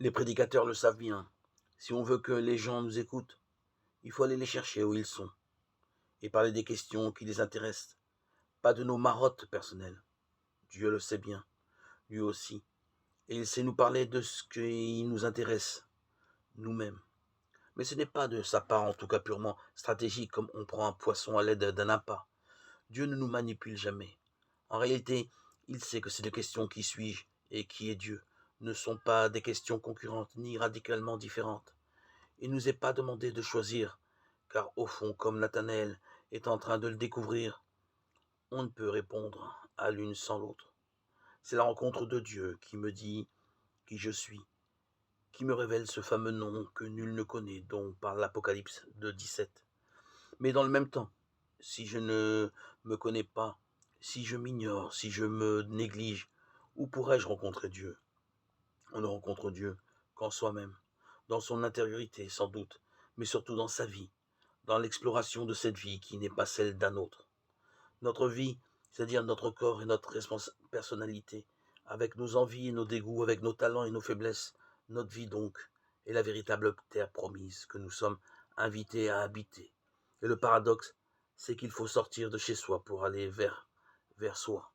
Les prédicateurs le savent bien. Si on veut que les gens nous écoutent, il faut aller les chercher où ils sont et parler des questions qui les intéressent, pas de nos marottes personnelles. Dieu le sait bien, lui aussi, et il sait nous parler de ce qui nous intéresse, nous-mêmes. Mais ce n'est pas de sa part, en tout cas purement stratégique, comme on prend un poisson à l'aide d'un appât. Dieu ne nous manipule jamais. En réalité, il sait que ces deux questions qui suis-je et qui est Dieu ne sont pas des questions concurrentes ni radicalement différentes. Il ne nous est pas demandé de choisir, car au fond, comme Nathanaël est en train de le découvrir, on ne peut répondre à l'une sans l'autre. C'est la rencontre de Dieu qui me dit qui je suis, qui me révèle ce fameux nom que nul ne connaît, dont parle l'Apocalypse de 17. Mais dans le même temps, si je ne me connais pas, si je m'ignore, si je me néglige, où pourrais-je rencontrer Dieu? On ne rencontre Dieu qu'en soi-même, dans son intériorité sans doute, mais surtout dans sa vie, dans l'exploration de cette vie qui n'est pas celle d'un autre. Notre vie, c'est-à-dire notre corps et notre personnalité, avec nos envies et nos dégoûts, avec nos talents et nos faiblesses, notre vie donc est la véritable terre promise que nous sommes invités à habiter. Et le paradoxe, c'est qu'il faut sortir de chez soi pour aller vers soi.